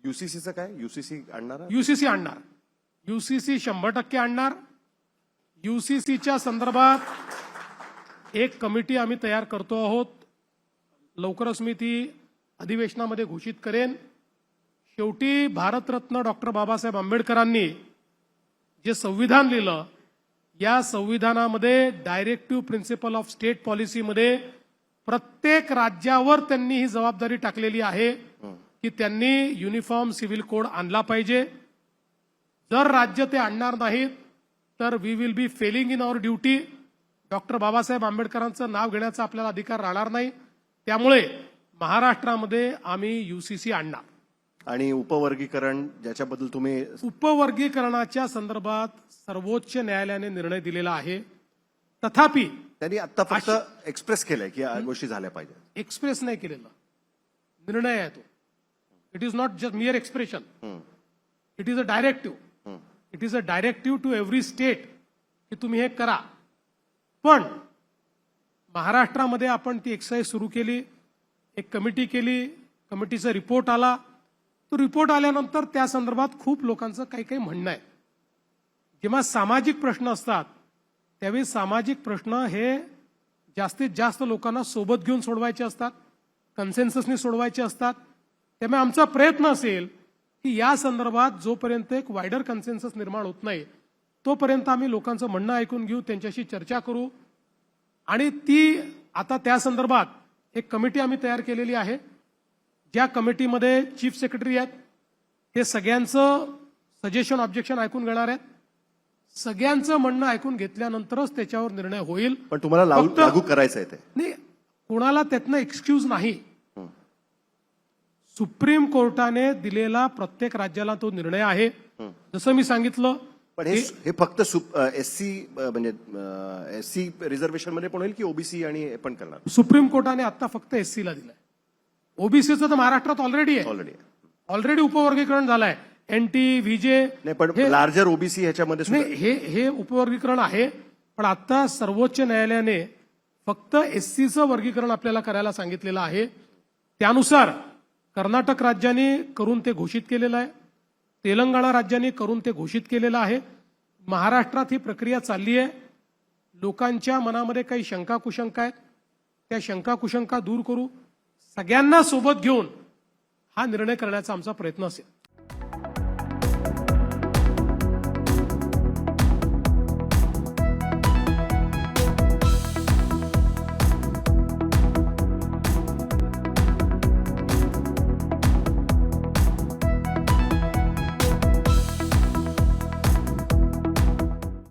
युसीसीचं काय? युसीसी आणणार? युसीसी आणणार. युसीसी 100% आणणार. युसीसीच्या संदर्भात एक कमिटी आम्ही तयार करतो आहोत. लवकरच मी ती अधिवेशनामध्ये घोषित करेन. शेवटी भारतरत्न डॉक्टर बाबासाहेब आंबेडकरांनी जे संविधान लिहिलं, या संविधानामध्ये डायरेक्टिव्ह प्रिन्सिपल ऑफ स्टेट पॉलिसीमध्ये प्रत्येक राज्यावर त्यांनी ही जबाबदारी टाकलेली आहे की त्यांनी युनिफॉर्म सिव्हिल कोड आणला पाहिजे. जर राज्य ते आणणार नाहीत तर we will be failing in our duty. Doctor Babasaheb आंबेडकरांचं नाव घेण्याचा आपल्याला अधिकार राहणार नाही. त्यामुळे महाराष्ट्रामध्ये आम्ही युसीसी आणणार. आणि उपवर्गीकरण ज्याच्याबद्दल तुम्ही उपवर्गीकरणाच्या संदर्भात सर्वोच्च न्यायालयाने निर्णय दिलेला आहे. तथापि त्यांनी आता फक्त एक्सप्रेस केलंय की या गोष्टी झाल्या पाहिजेत. एक्सप्रेस नाही केलेला, निर्णय आहे तो. It is not just mere expression. It is a directive. It is a directive to every state की तुम्ही हे करा. पण महाराष्ट्रामध्ये आपण ती एक्सरसाइज सुरू केली, एक कमिटी केली, कमिटीचा रिपोर्ट आला. तो रिपोर्ट आल्यानंतर त्या संदर्भात खूप लोकांचं काही काही म्हणणं आहे. जेव्हा सामाजिक प्रश्न असतात त्यावेळी सामाजिक प्रश्न हे जास्तीत जास्त लोकांना सोबत घेऊन सोडवायचे असतात, कन्सेन्ससनी सोडवायचे असतात. त्यामुळे आमचा प्रयत्न असेल की या संदर्भात जोपर्यंत एक वायडर कन्सेन्सस निर्माण होत नाही तोपर्यंत आम्ही लोकांचं म्हणणं ऐकून घेऊ, त्यांच्याशी चर्चा करू. आणि ती आता त्या संदर्भात एक कमिटी आम्ही तयार केलेली आहे. ज्या कमिटीमध्ये चीफ सेक्रेटरी आहेत, ते सगळ्यांचं सजेशन ऑब्जेक्शन ऐकून घेणार आहेत. सगळ्यांचं म्हणणं ऐकून घेतल्यानंतरच त्याच्यावर निर्णय होईल. पण तुम्हाला लागू करायचं आहे ते नाही, कोणाला त्यातनं एक्सक्यूज नाही. सुप्रीम कोर्टाने दिलेला प्रत्येक राज्याला तो निर्णय आहे. जसं मी सांगितलं, पण हे फक्त एससी म्हणजे एससी रिझर्वेशन मध्ये पण होईल की ओबीसी आणि हे पण करणार? सुप्रीम कोर्टाने आता फक्त एससीला दिलाय. ओबीसीचं तर महाराष्ट्रात ऑलरेडी आहे. ऑलरेडी उपवर्गीकरण झालंय. NT, VJ. नाही, पण लार्जर ओबीसी ह्याच्यामध्ये नाही, हे उपवर्गीकरण आहे. पण आता सर्वोच्च न्यायालयाने फक्त एससीचं वर्गीकरण आपल्याला करायला सांगितलेलं आहे. त्यानुसार कर्नाटक राज्याने करून ते घोषित केलेलं आहे. तेलंगणा राज्याने करून ते घोषित केलेलं आहे. महाराष्ट्रात ही प्रक्रिया चालली आहे. लोकांच्या मनामध्ये काही शंका कुशंका आहेत, त्या शंका कुशंका दूर करू, सगळ्यांना सोबत घेऊन हा निर्णय करण्याचा आमचा प्रयत्न असेल.